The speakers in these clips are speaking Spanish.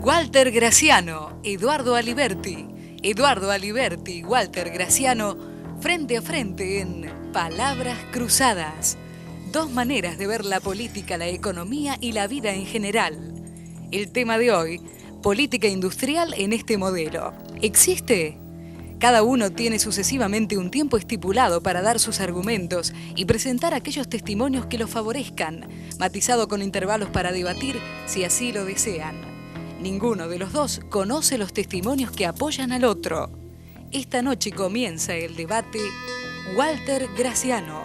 Walter Graciano, Eduardo Aliberti. Eduardo Aliberti y Walter Graciano, frente a frente en Palabras Cruzadas. Dos maneras de ver la política, la economía y la vida en general. El tema de hoy, política industrial en este modelo. ¿Existe? Cada uno tiene sucesivamente un tiempo estipulado para dar sus argumentos y presentar aquellos testimonios que lo favorezcan, matizado con intervalos para debatir si así lo desean. Ninguno de los dos conoce los testimonios que apoyan al otro. Esta noche comienza el debate Walter Graciano.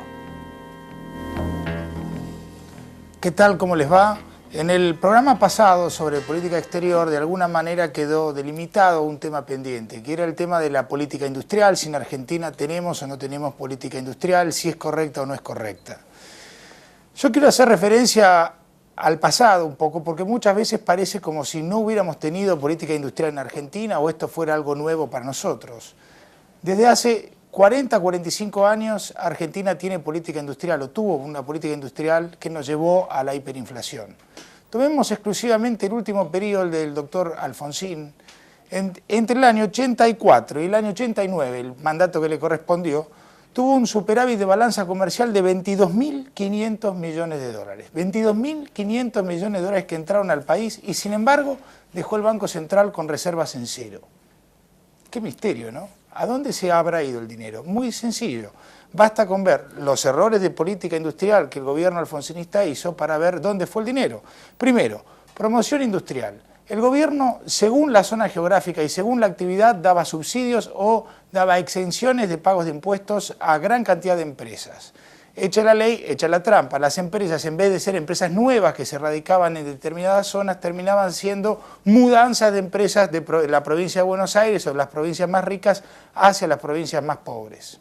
¿Qué tal? ¿Cómo les va? En el programa pasado sobre política exterior, de alguna manera quedó delimitado un tema pendiente, que era el tema de la política industrial, si en Argentina tenemos o no tenemos política industrial, si es correcta o no es correcta. Yo quiero hacer referencia al pasado un poco, porque muchas veces parece como si no hubiéramos tenido política industrial en Argentina o esto fuera algo nuevo para nosotros. Desde hace 40, 45 años Argentina tiene política industrial o tuvo una política industrial que nos llevó a la hiperinflación. Tomemos exclusivamente el último periodo del doctor Alfonsín. Entre el año 84 y el año 89, el mandato que le correspondió, tuvo un superávit de balanza comercial de 22.500 millones de dólares. 22.500 millones de dólares que entraron al país y sin embargo dejó el Banco Central con reservas en cero. Qué misterio, ¿no? ¿A dónde se habrá ido el dinero? Muy sencillo. Basta con ver los errores de política industrial que el gobierno alfonsinista hizo para ver dónde fue el dinero. Primero, promoción industrial. El gobierno, según la zona geográfica y según la actividad, daba subsidios o daba exenciones de pagos de impuestos a gran cantidad de empresas. Hecha la ley, hecha la trampa. Las empresas, en vez de ser empresas nuevas que se radicaban en determinadas zonas, terminaban siendo mudanzas de empresas de la provincia de Buenos Aires o de las provincias más ricas hacia las provincias más pobres.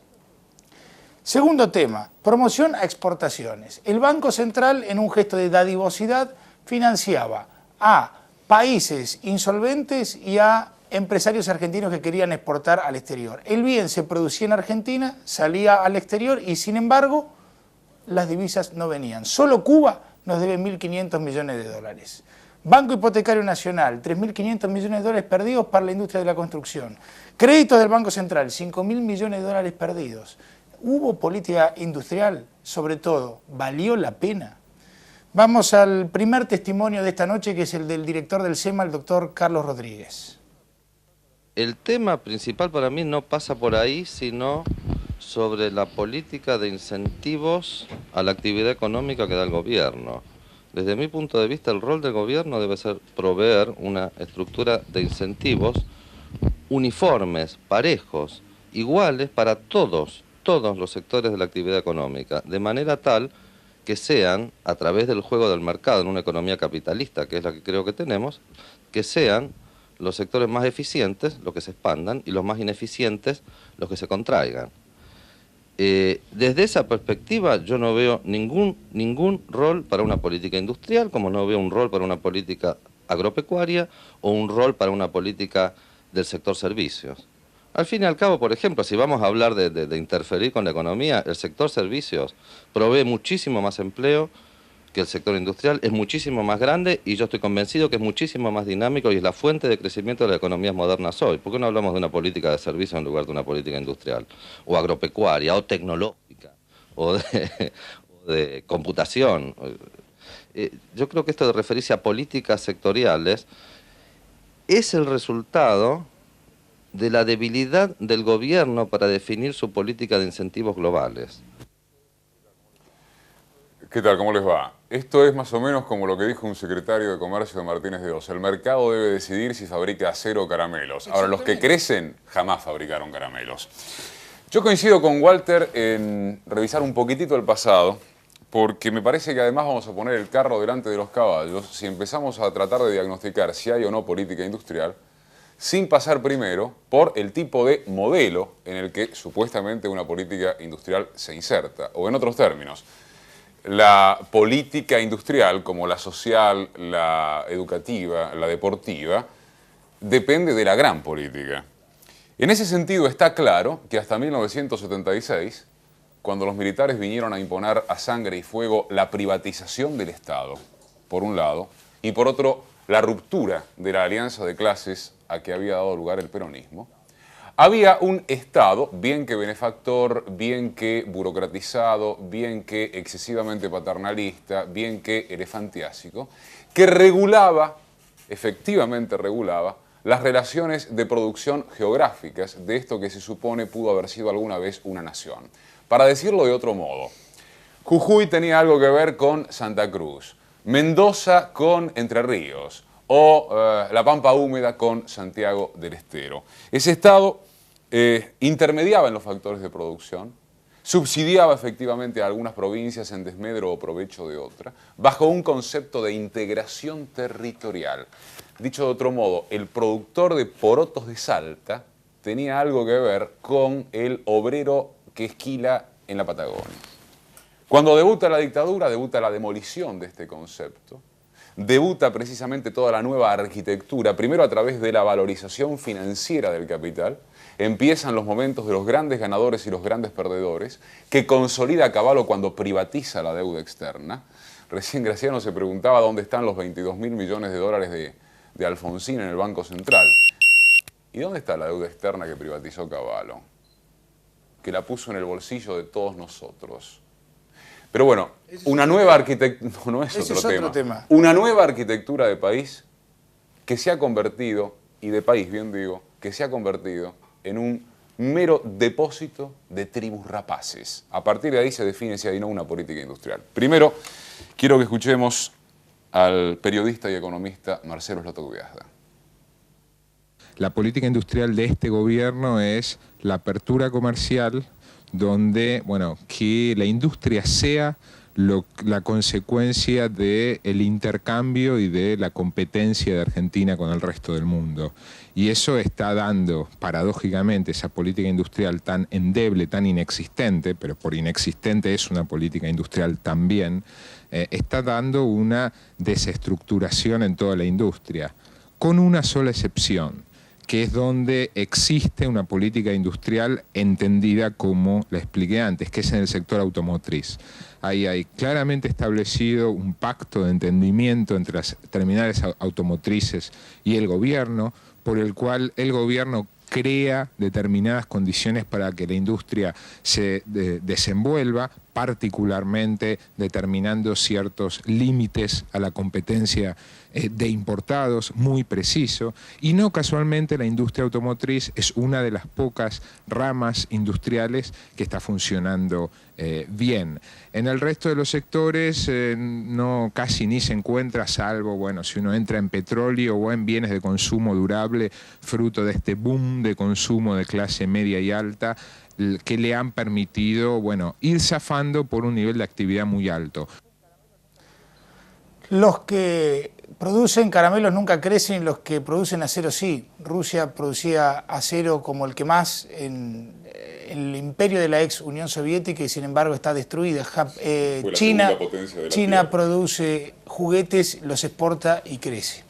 Segundo tema, promoción a exportaciones. El Banco Central, en un gesto de dadivosidad, financiaba a países insolventes y a empresarios argentinos que querían exportar al exterior. El bien se producía en Argentina, salía al exterior y sin embargo las divisas no venían. Solo Cuba nos debe 1.500 millones de dólares. Banco Hipotecario Nacional, 3.500 millones de dólares perdidos para la industria de la construcción. Créditos del Banco Central, 5.000 millones de dólares perdidos. ¿Hubo política industrial? Sobre todo, ¿valió la pena? Vamos al primer testimonio de esta noche, que es el del director del SEMA, el doctor Carlos Rodríguez. El tema principal para mí no pasa por ahí, sino sobre la política de incentivos a la actividad económica que da el gobierno. Desde mi punto de vista, el rol del gobierno debe ser proveer una estructura de incentivos uniformes, parejos, iguales para todos los sectores de la actividad económica, de manera tal que sean, a través del juego del mercado en una economía capitalista, que es la que creo que tenemos, que sean los sectores más eficientes los que se expandan y los más ineficientes los que se contraigan. Desde esa perspectiva yo no veo ningún rol para una política industrial, como no veo un rol para una política agropecuaria o un rol para una política del sector servicios. Al fin y al cabo, por ejemplo, si vamos a hablar de interferir con la economía, el sector servicios provee muchísimo más empleo que el sector industrial, es muchísimo más grande y yo estoy convencido que es muchísimo más dinámico y es la fuente de crecimiento de las economías modernas hoy. ¿Por qué no hablamos de una política de servicios en lugar de una política industrial? O agropecuaria, o tecnológica, o de computación. Yo creo que esto de referirse a políticas sectoriales es el resultado de la debilidad del gobierno para definir su política de incentivos globales. ¿Qué tal? ¿Cómo les va? Esto es más o menos como lo que dijo un secretario de Comercio de Martínez de Oz. El mercado debe decidir si fabrica acero o caramelos. Ahora, los que crecen jamás fabricaron caramelos. Yo coincido con Walter en revisar un poquitito el pasado, porque me parece que además vamos a poner el carro delante de los caballos si empezamos a tratar de diagnosticar si hay o no política industrial, sin pasar primero por el tipo de modelo en el que supuestamente una política industrial se inserta. O en otros términos, la política industrial, como la social, la educativa, la deportiva, depende de la gran política. En ese sentido está claro que hasta 1976, cuando los militares vinieron a imponer a sangre y fuego la privatización del Estado, por un lado, y por otro, la ruptura de la alianza de clases a que había dado lugar el peronismo, había un Estado, bien que benefactor, bien que burocratizado, bien que excesivamente paternalista, bien que elefantiásico, que regulaba, efectivamente regulaba, las relaciones de producción geográficas de esto que se supone pudo haber sido alguna vez una nación. Para decirlo de otro modo, Jujuy tenía algo que ver con Santa Cruz, Mendoza con Entre Ríos o La Pampa Húmeda con Santiago del Estero. Ese Estado intermediaba en los factores de producción, subsidiaba efectivamente a algunas provincias en desmedro o provecho de otra, bajo un concepto de integración territorial. Dicho de otro modo, el productor de porotos de Salta tenía algo que ver con el obrero que esquila en la Patagonia. Cuando debuta la dictadura, debuta la demolición de este concepto, debuta precisamente toda la nueva arquitectura, primero a través de la valorización financiera del capital. Empiezan los momentos de los grandes ganadores y los grandes perdedores, que consolida a Cavallo cuando privatiza la deuda externa. Recién Graciano se preguntaba dónde están los 22.000 millones de dólares de Alfonsín en el Banco Central. ¿Y dónde está la deuda externa que privatizó Cavallo? Que la puso en el bolsillo de todos nosotros. Pero bueno, una nueva arquitectura, no es otro tema. Una nueva arquitectura de país que se ha convertido, y de país bien digo, que se ha convertido en un mero depósito de tribus rapaces. A partir de ahí se define si hay o no una política industrial. Primero, quiero que escuchemos al periodista y economista Marcelo Slato-Gubiasda. La política industrial de este gobierno es la apertura comercial, donde, bueno, que la industria sea la consecuencia del intercambio y de la competencia de Argentina con el resto del mundo. Y eso está dando, paradójicamente, esa política industrial tan endeble, tan inexistente, pero por inexistente es una política industrial también, está dando una desestructuración en toda la industria, con una sola excepción, que es donde existe una política industrial entendida como la expliqué antes, que es en el sector automotriz. Ahí hay claramente establecido un pacto de entendimiento entre las terminales automotrices y el gobierno, por el cual el gobierno crea determinadas condiciones para que la industria se desenvuelva, particularmente determinando ciertos límites a la competencia de importados, muy preciso, y no casualmente la industria automotriz es una de las pocas ramas industriales que está funcionando bien. En el resto de los sectores no casi ni se encuentra, salvo, bueno, si uno entra en petróleo o en bienes de consumo durable, fruto de este boom de consumo de clase media y alta, que le han permitido, bueno, ir zafando por un nivel de actividad muy alto. Los que producen caramelos nunca crecen, los que producen acero sí. Rusia producía acero como el que más en el imperio de la ex Unión Soviética y sin embargo está destruida. China produce juguetes, los exporta y crece.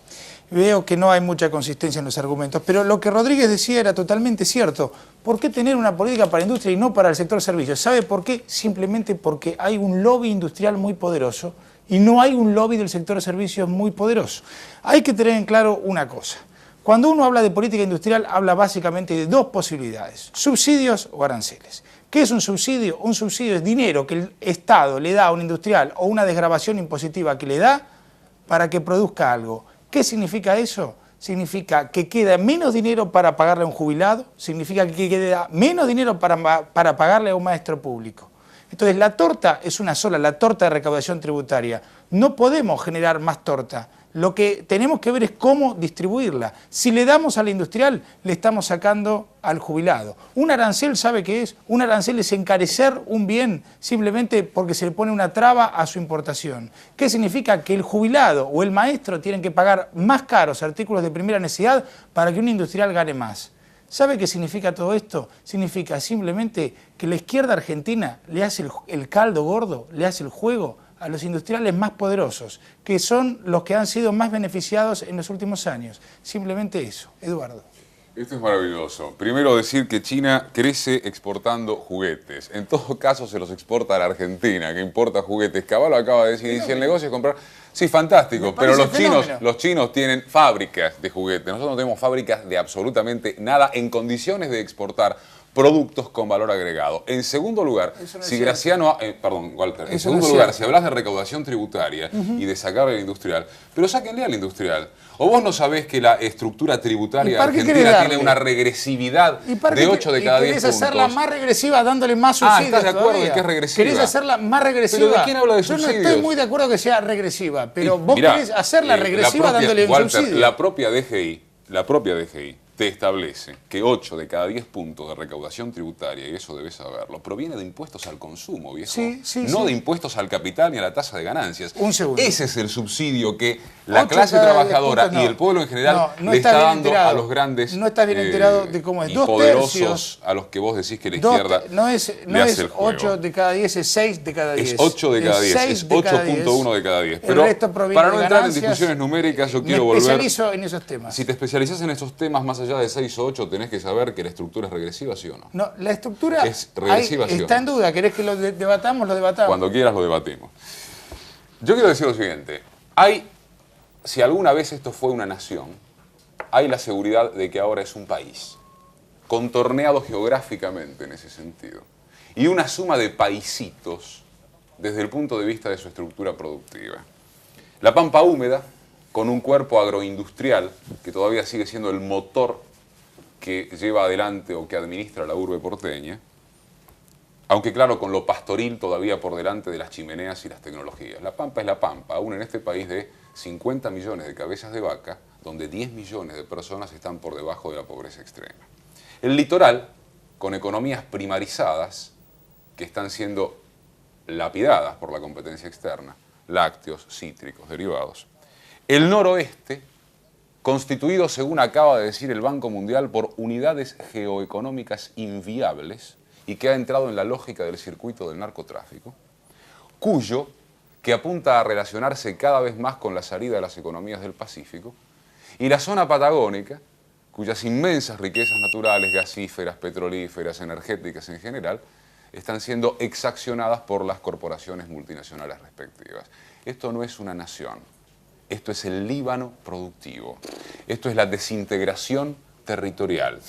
Veo que no hay mucha consistencia en los argumentos, pero lo que Rodríguez decía era totalmente cierto. ¿Por qué tener una política para la industria y no para el sector servicios? ¿Sabe por qué? Simplemente porque hay un lobby industrial muy poderoso y no hay un lobby del sector de servicios muy poderoso. Hay que tener en claro una cosa. Cuando uno habla de política industrial, habla básicamente de dos posibilidades, subsidios o aranceles. ¿Qué es un subsidio? Un subsidio es dinero que el Estado le da a un industrial o una desgravación impositiva que le da para que produzca algo. ¿Qué significa eso? Significa que queda menos dinero para pagarle a un jubilado, significa que queda menos dinero para pagarle a un maestro público. Entonces la torta es una sola, la torta de recaudación tributaria. No podemos generar más torta. Lo que tenemos que ver es cómo distribuirla. Si le damos al industrial, le estamos sacando al jubilado. Un arancel, ¿sabe qué es? Un arancel es encarecer un bien simplemente porque se le pone una traba a su importación. ¿Qué significa? Que el jubilado o el maestro tienen que pagar más caros artículos de primera necesidad para que un industrial gane más. ¿Sabe qué significa todo esto? Significa simplemente que la izquierda argentina le hace el caldo gordo, le hace el juego a los industriales más poderosos, que son los que han sido más beneficiados en los últimos años. Simplemente eso. Eduardo. Esto es maravilloso. Primero decir que China crece exportando juguetes. En todo caso se los exporta a la Argentina, que importa juguetes. Cavallo acaba de decir, y si el negocio es comprar... Sí, fantástico, Me pero parece los chinos tienen fábricas de juguetes. Nosotros no tenemos fábricas de absolutamente nada en condiciones de exportar productos con valor agregado. En segundo lugar, si Graciano, perdón, Walter, en segundo lugar, si hablas de recaudación tributaria y de sacarle al industrial, pero sáquenle al industrial. ¿O vos no sabés que la estructura tributaria argentina tiene una regresividad de 8 de cada 10 puntos? ¿Querés hacerla más regresiva dándole más subsidios? ¿Estás de acuerdo en que es regresiva? ¿Querés hacerla más regresiva? ¿Pero de quién habla de subsidios? Yo no estoy muy de acuerdo que sea regresiva, pero vos querés hacerla regresiva dándole un Walter, subsidio. La propia DGI te establece que 8 de cada 10 puntos de recaudación tributaria, y eso debes saberlo, proviene de impuestos al consumo, viejo. No de impuestos al capital ni a la tasa de ganancias. Un segundo. Ese es el subsidio que la clase trabajadora y el pueblo en general le está dando a los grandes no estás bien enterado de cómo es. y 2 poderosos tercios, a los que vos decís que la izquierda no es le hace el juego. 8 de cada 10, es 6 de cada 10. Es 8 de cada 10, es 8.1 de cada 10. Pero para no entrar en discusiones numéricas, yo quiero volver... Me especializo en esos temas. Si te especializás en esos temas más allá de 6 o 8, tenés que saber que la estructura es regresiva, ¿sí o no? No, la estructura es regresiva, ¿sí o no? Está en duda. ¿Querés que lo debatamos? Lo debatamos. Cuando quieras lo debatimos. Yo quiero decir lo siguiente. Si alguna vez esto fue una nación, hay la seguridad de que ahora es un país, contorneado geográficamente en ese sentido, y una suma de paisitos desde el punto de vista de su estructura productiva. La Pampa húmeda, con un cuerpo agroindustrial que todavía sigue siendo el motor que lleva adelante o que administra la urbe porteña, aunque claro, con lo pastoril todavía por delante de las chimeneas y las tecnologías. La Pampa es la Pampa, aún en este país de 50 millones de cabezas de vaca, donde 10 millones de personas están por debajo de la pobreza extrema. El litoral, con economías primarizadas, que están siendo lapidadas por la competencia externa, lácteos, cítricos, derivados. El noroeste, constituido, según acaba de decir el Banco Mundial, por unidades geoeconómicas inviables y que ha entrado en la lógica del circuito del narcotráfico, cuyo, que apunta a relacionarse cada vez más con la salida de las economías del Pacífico, y la zona patagónica, cuyas inmensas riquezas naturales, gasíferas, petrolíferas, energéticas en general, están siendo exaccionadas por las corporaciones multinacionales respectivas. Esto no es una nación. Esto es el Líbano productivo. Esto es la desintegración territorial.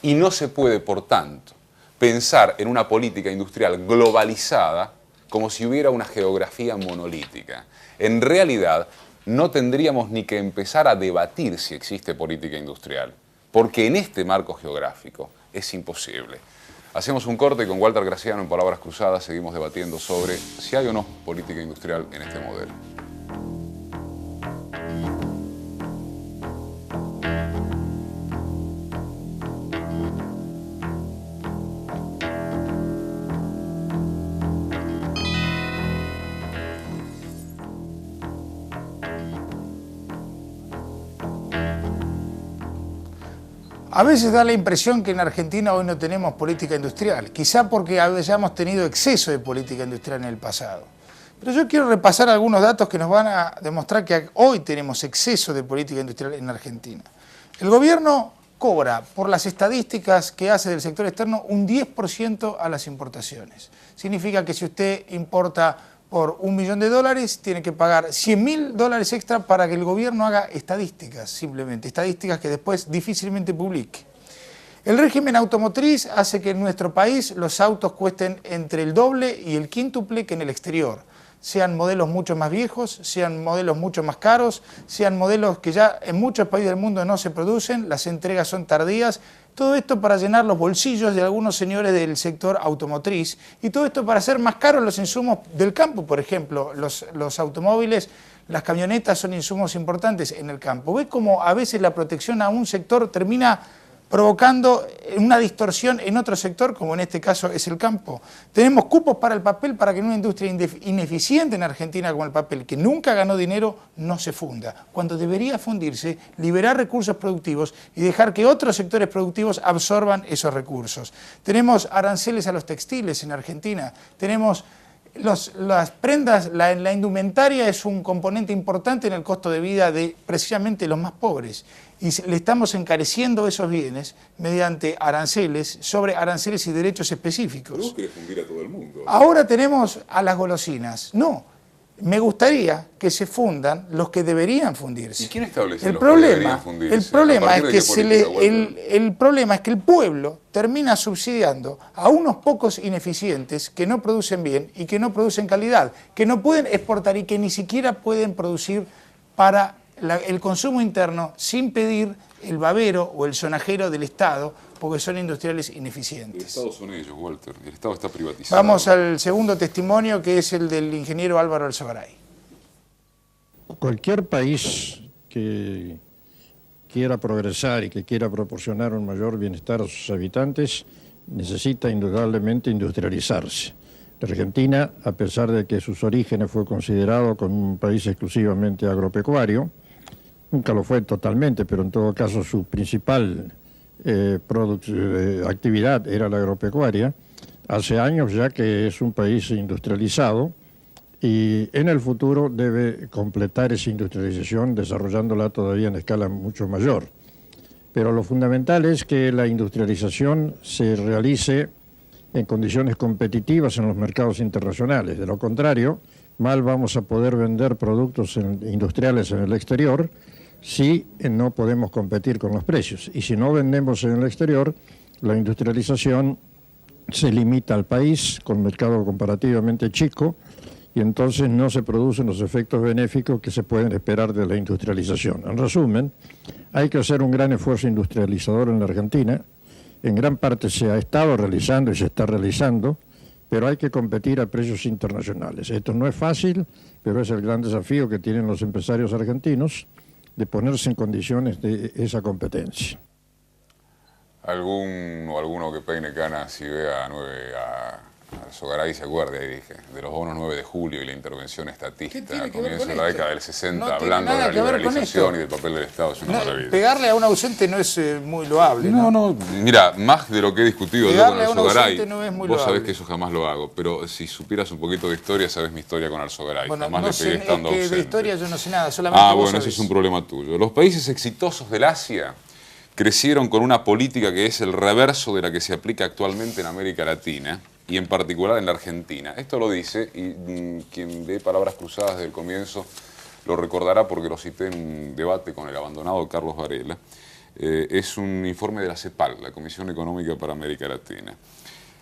Y no se puede, por tanto, pensar en una política industrial globalizada como si hubiera una geografía monolítica. En realidad, no tendríamos ni que empezar a debatir si existe política industrial, porque en este marco geográfico es imposible. Hacemos un corte y con Walter Graciano en Palabras Cruzadas seguimos debatiendo sobre si hay o no política industrial en este modelo. A veces da la impresión que en Argentina hoy no tenemos política industrial, quizá porque hayamos tenido exceso de política industrial en el pasado. Pero yo quiero repasar algunos datos que nos van a demostrar que hoy tenemos exceso de política industrial en Argentina. El gobierno cobra, por las estadísticas que hace del sector externo, un 10% a las importaciones. Significa que si usted importa por $1 millón, tiene que pagar $100.000 extra para que el gobierno haga estadísticas, simplemente, estadísticas que después difícilmente publique. El régimen automotriz hace que en nuestro país los autos cuesten entre el doble y el quíntuple que en el exterior. Sean modelos mucho más viejos, sean modelos mucho más caros, sean modelos que ya en muchos países del mundo no se producen, las entregas son tardías. Todo esto para llenar los bolsillos de algunos señores del sector automotriz y todo esto para hacer más caros los insumos del campo, por ejemplo, los automóviles, las camionetas son insumos importantes en el campo. ¿Ves cómo a veces la protección a un sector termina provocando una distorsión en otro sector, como en este caso es el campo? Tenemos cupos para el papel para que en una industria ineficiente en Argentina como el papel, que nunca ganó dinero, no se funda. Cuando debería fundirse, liberar recursos productivos y dejar que otros sectores productivos absorban esos recursos. Tenemos aranceles a los textiles en Argentina, tenemos las prendas, la indumentaria es un componente importante en el costo de vida de precisamente los más pobres. Y le estamos encareciendo esos bienes mediante aranceles, sobre aranceles y derechos específicos. Pero vos querés fundir a todo el mundo. Ahora tenemos a las golosinas. No, me gustaría que se fundan los que deberían fundirse. ¿Y quién establece el los problema, que deberían fundirse? El problema es que el problema es que el pueblo termina subsidiando a unos pocos ineficientes que no producen bien y que no producen calidad, que no pueden exportar y que ni siquiera pueden producir para el consumo interno sin pedir el babero o el sonajero del Estado, porque son industriales ineficientes. El Estado son ellos, Walter. El Estado está privatizado. Vamos al segundo testimonio, que es el del ingeniero Álvaro Alzogaray. Cualquier país que quiera progresar y que quiera proporcionar un mayor bienestar a sus habitantes necesita indudablemente industrializarse. La Argentina, a pesar de que sus orígenes fue considerado como un país exclusivamente agropecuario, nunca lo fue totalmente, pero en todo caso su principal actividad era la agropecuaria. Hace años ya que es un país industrializado y en el futuro debe completar esa industrialización desarrollándola todavía en escala mucho mayor. Pero lo fundamental es que la industrialización se realice en condiciones competitivas en los mercados internacionales. De lo contrario, mal vamos a poder vender productos industriales en el exterior si no podemos competir con los precios. Y si no vendemos en el exterior, la industrialización se limita al país con mercado comparativamente chico y entonces no se producen los efectos benéficos que se pueden esperar de la industrialización. En resumen, hay que hacer un gran esfuerzo industrializador en la Argentina. En gran parte se ha estado realizando y se está realizando, pero hay que competir a precios internacionales. Esto no es fácil, pero es el gran desafío que tienen los empresarios argentinos de ponerse en condiciones de esa competencia. Alguno que peine canas y vea a Alzogaray se acuerde, ahí dije, de los bonos 9 de julio y la intervención estatista, comienzo de la década del 60, hablando de la liberalización y del papel del Estado, es una maravilla. Pegarle a un ausente no es muy loable. No, mira, más de lo que he discutido yo con Alzogaray, no es muy vos loable. Sabés que eso jamás lo hago, pero si supieras un poquito de historia, sabés mi historia con Alzogaray, Bueno, jamás no le pegué sé, estando es que ausente. de historia yo no sé nada, solamente vos bueno, sabés. ese es un problema tuyo. Los países exitosos del Asia crecieron con una política que es el reverso de la que se aplica actualmente en América Latina y en particular en la Argentina. Esto lo dice, y quien ve Palabras Cruzadas desde el comienzo lo recordará porque lo cité en un debate con el abandonado Carlos Varela. Es un informe de la CEPAL, la Comisión Económica para América Latina.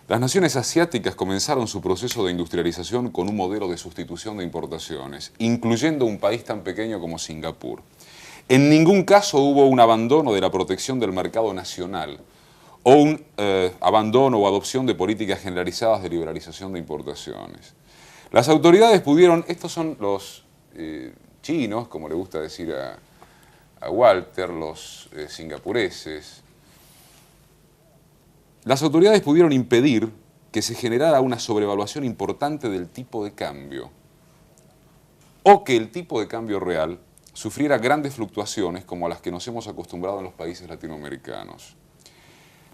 Las naciones asiáticas comenzaron su proceso de industrialización con un modelo de sustitución de importaciones, incluyendo un país tan pequeño como Singapur. En ningún caso hubo un abandono de la protección del mercado nacional o un abandono o adopción de políticas generalizadas de liberalización de importaciones. Las autoridades pudieron, estos son los chinos, como le gusta decir a Walter, los singapureses. Las autoridades pudieron impedir que se generara una sobrevaluación importante del tipo de cambio o que el tipo de cambio real sufriera grandes fluctuaciones como a las que nos hemos acostumbrado en los países latinoamericanos.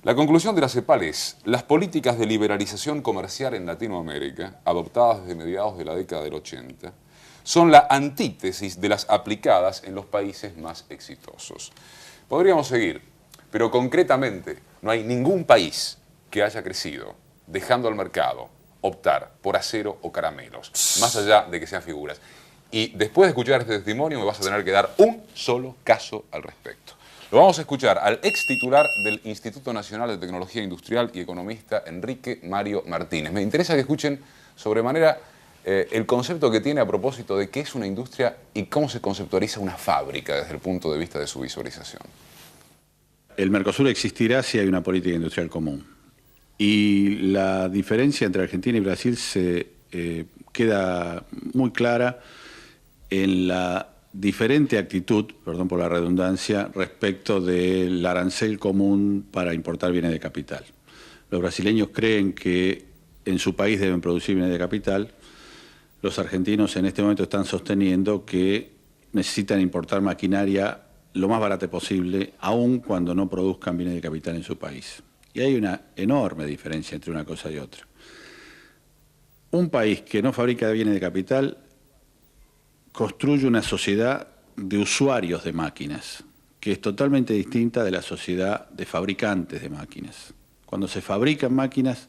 La conclusión de la CEPAL es: las políticas de liberalización comercial en Latinoamérica, adoptadas desde mediados de la década del 80, son la antítesis de las aplicadas en los países más exitosos. Podríamos seguir, pero concretamente no hay ningún país que haya crecido dejando al mercado optar por acero o caramelos, más allá de que sean figuras. Y después de escuchar este testimonio me vas a tener que dar un solo caso al respecto. Lo vamos a escuchar al ex titular del Instituto Nacional de Tecnología Industrial y economista Enrique Mario Martínez. Me interesa que escuchen sobremanera el concepto que tiene a propósito de qué es una industria y cómo se conceptualiza una fábrica desde el punto de vista de su visualización. El Mercosur existirá si hay una política industrial común. Y la diferencia entre Argentina y Brasil se queda muy clara en la diferente actitud, perdón por la redundancia, respecto del arancel común para importar bienes de capital. Los brasileños creen que en su país deben producir bienes de capital. Los argentinos en este momento están sosteniendo que necesitan importar maquinaria lo más barata posible, aun cuando no produzcan bienes de capital en su país. Y hay una enorme diferencia entre una cosa y otra. Un país que no fabrica bienes de capital construye una sociedad de usuarios de máquinas, que es totalmente distinta de la sociedad de fabricantes de máquinas. Cuando se fabrican máquinas,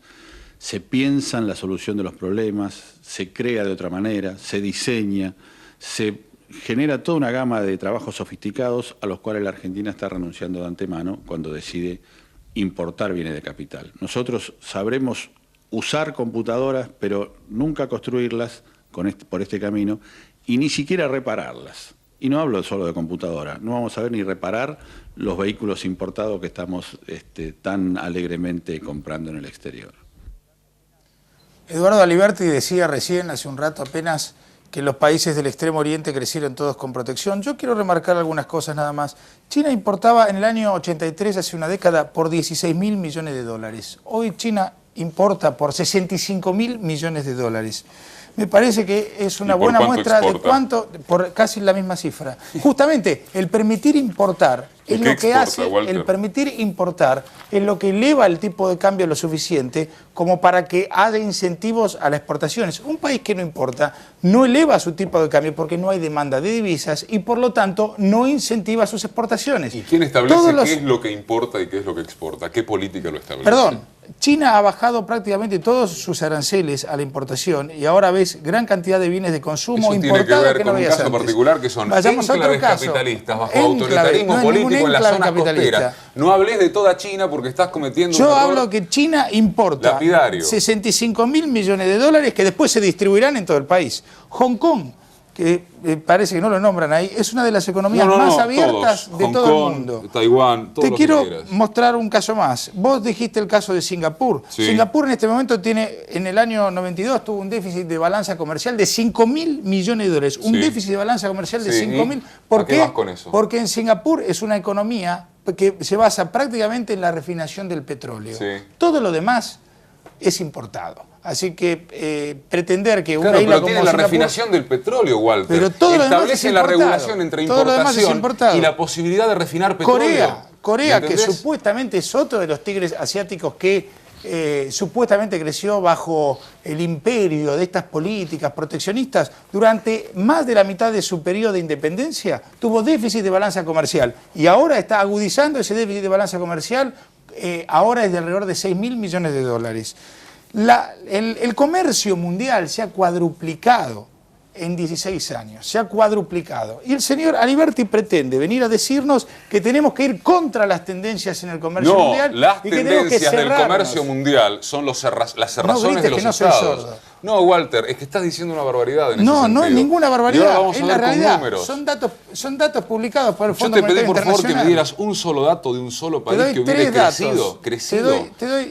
se piensa en la solución de los problemas, se crea de otra manera, se diseña, se genera toda una gama de trabajos sofisticados a los cuales la Argentina está renunciando de antemano cuando decide importar bienes de capital. Nosotros sabremos usar computadoras, pero nunca construirlas por este camino y ni siquiera repararlas. Y no hablo solo de computadora, no vamos a ver ni reparar los vehículos importados que estamos tan alegremente comprando en el exterior. Eduardo Aliberti decía recién, hace un rato apenas, que los países del Extremo Oriente crecieron todos con protección. Yo quiero remarcar algunas cosas nada más. China importaba en el año 83, hace una década, por 16.000 millones de dólares. Hoy China importa por 65.000 millones de dólares. Me parece que es una buena muestra de cuánto, por casi la misma cifra. Justamente, el permitir importar es lo que hace, el permitir importar es lo que eleva el tipo de cambio lo suficiente como para que haya incentivos a las exportaciones. Un país que no importa no eleva su tipo de cambio porque no hay demanda de divisas y por lo tanto no incentiva sus exportaciones. ¿Y quién establece qué es lo que importa y qué es lo que exporta? ¿Qué política lo establece? Perdón. China ha bajado prácticamente todos sus aranceles a la importación y ahora ves gran cantidad de bienes de consumo importados que no veías antes. Eso tiene que ver con un caso particular que son enclaves capitalistas bajo autoritarismo político en la zona costera. No hables de toda China porque estás cometiendo un error. Yo hablo que China importa 65.000 millones de dólares que después se distribuirán en todo el país. Hong Kong, que parece que no lo nombran ahí, es una de las economías más abiertas de todo el mundo. Taiwán, todo. Te quiero mostrar un caso más. Vos dijiste el caso de Singapur. Sí. Singapur en este momento tiene, en el año 92, tuvo un déficit de balanza comercial de 5.000 millones de dólares. Un déficit de balanza comercial de 5.000. ¿Por qué? vas con eso? Porque en Singapur es una economía que se basa prácticamente en la refinación del petróleo. Todo lo demás es importado. Así que pretender que una isla como Singapur... la refinación del petróleo, Walter. Pero todo establece la regulación entre importación y la posibilidad de refinar petróleo. Corea que supuestamente es otro de los tigres asiáticos que supuestamente creció bajo el imperio de estas políticas proteccionistas, durante más de la mitad de su periodo de independencia tuvo déficit de balanza comercial y ahora está agudizando ese déficit de balanza comercial, ahora es de alrededor de 6.000 millones de dólares. El comercio mundial se ha cuadruplicado en 16 años, se ha cuadruplicado. Y el señor Aliberti pretende venir a decirnos que tenemos que ir contra las tendencias en el comercio mundial. No, las tendencias del comercio mundial son las cerrazones de los estados. No, Walter, es que estás diciendo una barbaridad en ese sentido. No es ninguna barbaridad, es la realidad. Son datos publicados por el Fondo Monetario Internacional. Yo te pedí, por favor, que me dieras un solo dato de un solo país que hubiera crecido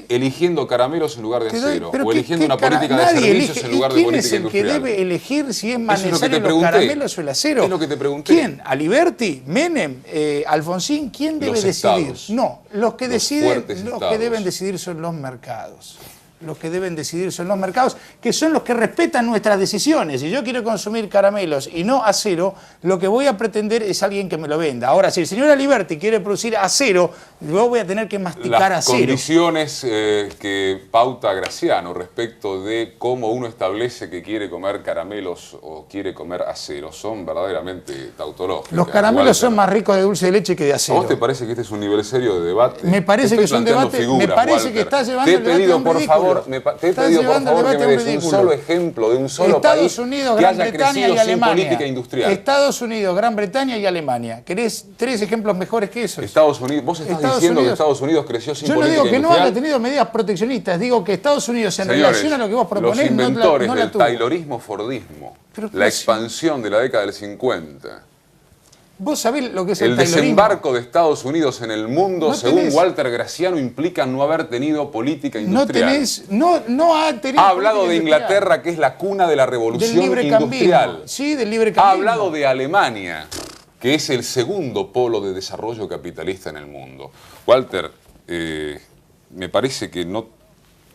eligiendo caramelos en lugar de acero, o eligiendo una política de servicios en lugar de política industrial. ¿Quién es el que debe elegir si es más necesario los caramelos o el acero? Es lo que te pregunté. ¿Quién? ¿Aliberti? ¿Menem? ¿Alfonsín? ¿Quién debe decidir? No, los que deben decidir son los mercados. Los que deben decidir son los mercados, que son los que respetan nuestras decisiones. Si yo quiero consumir caramelos y no acero, lo que voy a pretender es alguien que me lo venda. Ahora, si el señor Aliberti quiere producir acero, yo voy a tener que masticar acero. Las condiciones que pauta Graciano respecto de cómo uno establece que quiere comer caramelos o quiere comer acero son verdaderamente tautológicas. Los caramelos son más ricos de dulce de leche que de acero. ¿A vos te parece que este es un nivel serio de debate? Me parece que es un debate, me parece que está llevando el debate a un ridículo. Te he pedido, por favor, que me des un solo ejemplo de un solo país que haya crecido sin política industrial. Estados Unidos, Gran Bretaña y Alemania. ¿Querés 3 ejemplos mejores que esos? Estados Unidos, vos estás diciendo que Estados Unidos creció sin política industrial. Yo no digo que no haya tenido medidas proteccionistas, digo que Estados Unidos en relación a lo que vos proponés no la tuvo. Los inventores del taylorismo-fordismo, la expansión de la década del 50... ¿Vos sabés lo que es el taylorismo? Desembarco de Estados Unidos en el mundo, según Walter Graciano, implica no haber tenido política industrial. Ha hablado de Inglaterra, que es la cuna de la revolución industrial. Sí, del libre cambio. Ha hablado de Alemania, que es el segundo polo de desarrollo capitalista en el mundo. Walter, me parece que no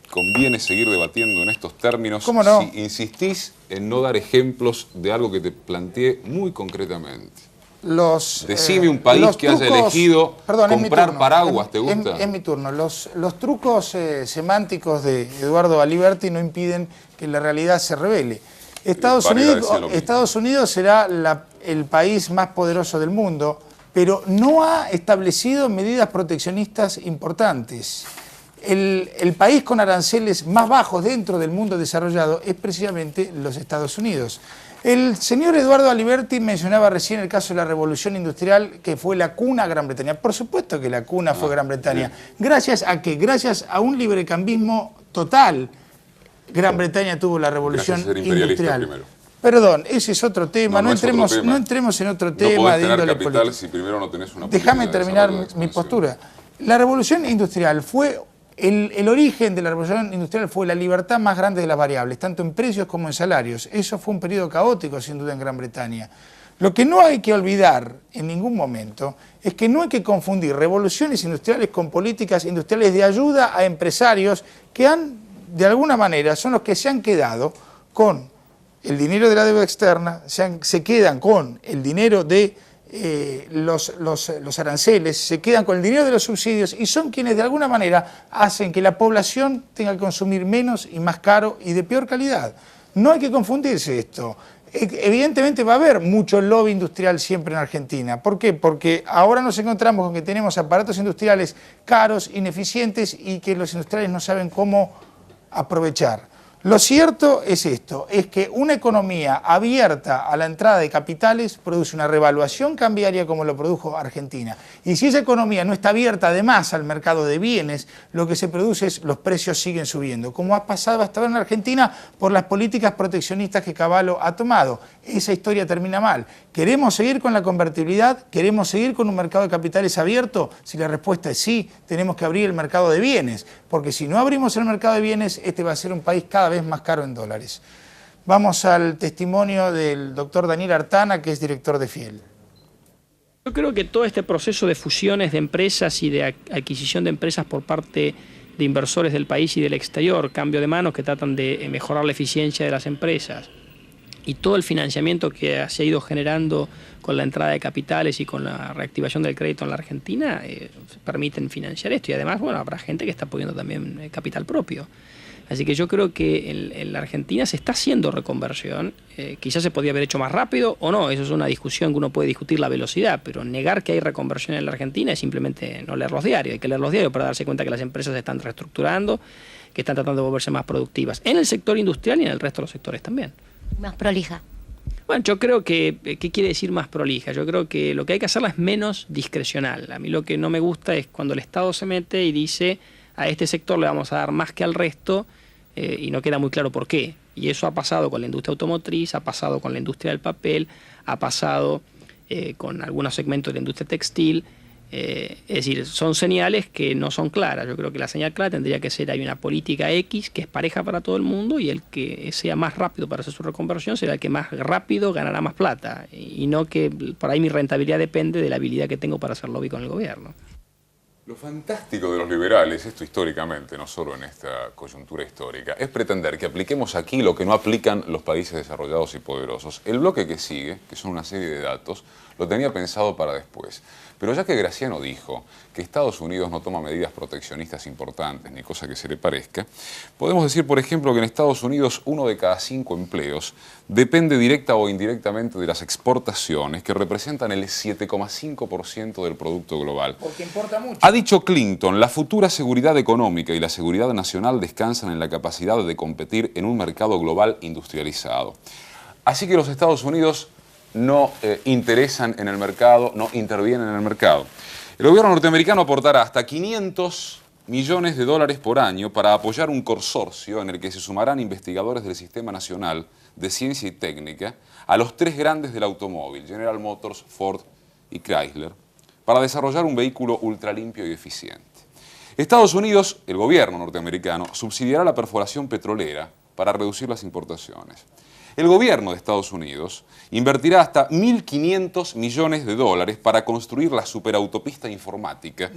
conviene seguir debatiendo en estos términos si insistís en no dar ejemplos de algo que te planteé muy concretamente. Decime un país que haya elegido comprar paraguas, ¿te gusta? Es mi turno. Los trucos semánticos de Eduardo Aliberti no impiden que la realidad se revele. Estados Unidos será el país más poderoso del mundo, pero no ha establecido medidas proteccionistas importantes. el país con aranceles más bajos dentro del mundo desarrollado es precisamente los Estados Unidos. El señor Eduardo Aliberti mencionaba recién el caso de la revolución industrial, que fue la cuna a Gran Bretaña. Por supuesto que la cuna fue Gran Bretaña. ¿Gracias a qué? Gracias a un librecambismo total. Gran Bretaña tuvo la revolución industrial. Primero. Perdón, ese es otro tema. No entremos en otro tema de índole política. Si primero no tenés una Déjame terminar mi postura. La revolución industrial fue... El origen de la revolución industrial fue la libertad más grande de las variables, tanto en precios como en salarios. Eso fue un periodo caótico, sin duda, en Gran Bretaña. Lo que no hay que olvidar en ningún momento es que no hay que confundir revoluciones industriales con políticas industriales de ayuda a empresarios que de alguna manera, son los que se han quedado con el dinero de la deuda externa, se quedan con el dinero de los aranceles, se quedan con el dinero de los subsidios y son quienes de alguna manera hacen que la población tenga que consumir menos y más caro y de peor calidad. No hay que confundirse esto. Evidentemente va a haber mucho lobby industrial siempre en Argentina. ¿Por qué? Porque ahora nos encontramos con que tenemos aparatos industriales caros, ineficientes y que los industriales no saben cómo aprovechar. Lo cierto es esto, es que una economía abierta a la entrada de capitales produce una revaluación cambiaria como lo produjo Argentina. Y si esa economía no está abierta además al mercado de bienes, lo que se produce es los precios siguen subiendo, como ha pasado hasta ahora en Argentina por las políticas proteccionistas que Cavallo ha tomado. Esa historia termina mal. ¿Queremos seguir con la convertibilidad? ¿Queremos seguir con un mercado de capitales abierto? Si la respuesta es sí, tenemos que abrir el mercado de bienes, porque si no abrimos el mercado de bienes, este va a ser un país cada vez más caro en dólares. Vamos al testimonio del doctor Daniel Artana, que es director de Fiel. Yo creo que todo este proceso de fusiones de empresas y de adquisición de empresas por parte de inversores del país y del exterior, cambio de manos que tratan de mejorar la eficiencia de las empresas, y todo el financiamiento que se ha ido generando con la entrada de capitales y con la reactivación del crédito en la Argentina, permiten financiar esto. Y además, bueno, habrá gente que está poniendo también capital propio. Así que yo creo que en la Argentina se está haciendo reconversión. Quizás se podía haber hecho más rápido o no, eso es una discusión que uno puede discutir la velocidad, pero negar que hay reconversión en la Argentina es simplemente no leer los diarios. Hay que leer los diarios para darse cuenta que las empresas se están reestructurando, que están tratando de volverse más productivas en el sector industrial y en el resto de los sectores también. Más prolija. Bueno, yo creo que, ¿qué quiere decir más prolija? Yo creo que lo que hay que hacerla es menos discrecional. A mí lo que no me gusta es cuando el Estado se mete y dice a este sector le vamos a dar más que al resto y no queda muy claro por qué. Y eso ha pasado con la industria automotriz, ha pasado con la industria del papel, ha pasado con algunos segmentos de la industria textil. Es decir, son señales que no son claras. Yo creo que la señal clara tendría que ser hay una política X que es pareja para todo el mundo y el que sea más rápido para hacer su reconversión será el que más rápido ganará más plata y no que por ahí mi rentabilidad depende de la habilidad que tengo para hacer lobby con el gobierno. Lo fantástico de los liberales, esto históricamente, no solo en esta coyuntura histórica, es pretender que apliquemos aquí lo que no aplican los países desarrollados y poderosos. El bloque que sigue, que son una serie de datos, lo tenía pensado para después. Pero ya que Graciano dijo que Estados Unidos no toma medidas proteccionistas importantes, ni cosa que se le parezca, podemos decir, por ejemplo, que en Estados Unidos 1 de cada 5 empleos depende directa o indirectamente de las exportaciones, que representan el 7,5% del Producto Global. Porque importa mucho. Ha dicho Clinton, la futura seguridad económica y la seguridad nacional descansan en la capacidad de competir en un mercado global industrializado. Así que los Estados Unidos no interesan en el mercado, no intervienen en el mercado. El gobierno norteamericano aportará hasta $500 millones por año para apoyar un consorcio en el que se sumarán investigadores del Sistema Nacional de Ciencia y Técnica a los 3 grandes del automóvil, General Motors, Ford y Chrysler, para desarrollar un vehículo ultralimpio y eficiente. Estados Unidos, el gobierno norteamericano, subsidiará la perforación petrolera para reducir las importaciones. El gobierno de Estados Unidos invertirá hasta $1.500 millones para construir la superautopista informática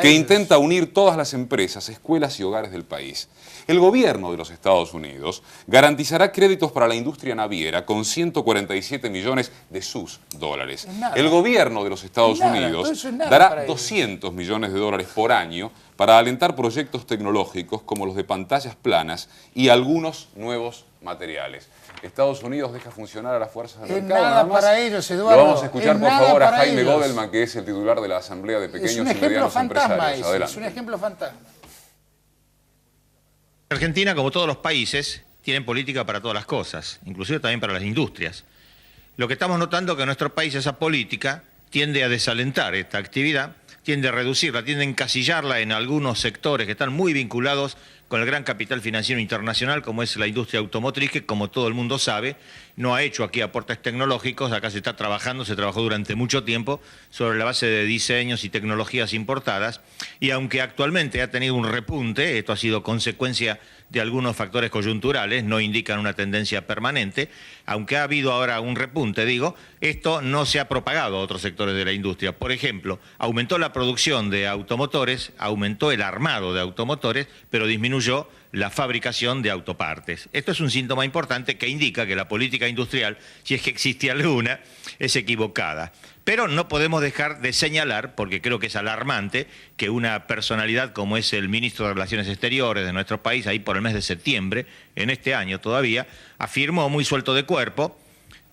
que intenta unir todas las empresas, escuelas y hogares del país. El gobierno de los Estados Unidos garantizará créditos para la industria naviera con $147 millones de sus dólares. El gobierno de los Estados Unidos dará $200 millones por año para alentar proyectos tecnológicos como los de pantallas planas y algunos nuevos materiales. Estados Unidos deja funcionar a las fuerzas del mercado. Nada para ellos, Eduardo. Lo vamos a escuchar, por favor, a Jaime Godelman, que es el titular de la Asamblea de Pequeños y Medianos Empresarios. Adelante. Es un ejemplo fantasma. Argentina, como todos los países, tienen política para todas las cosas, inclusive también para las industrias. Lo que estamos notando es que en nuestro país esa política tiende a desalentar esta actividad, tiende a reducirla, tiende a encasillarla en algunos sectores que están muy vinculados con el gran capital financiero internacional, como es la industria automotriz, que como todo el mundo sabe, no ha hecho aquí aportes tecnológicos, acá se está trabajando, se trabajó durante mucho tiempo sobre la base de diseños y tecnologías importadas, y aunque actualmente ha tenido un repunte, esto ha sido consecuencia de algunos factores coyunturales, no indican una tendencia permanente, aunque ha habido ahora un repunte, digo, esto no se ha propagado a otros sectores de la industria. Por ejemplo, aumentó la producción de automotores, aumentó el armado de automotores, pero disminuyó la fabricación de autopartes. Esto es un síntoma importante que indica que la política industrial, si es que existe alguna, es equivocada. Pero no podemos dejar de señalar, porque creo que es alarmante, que una personalidad como es el ministro de Relaciones Exteriores de nuestro país, ahí por el mes de septiembre, en este año todavía, afirmó muy suelto de cuerpo,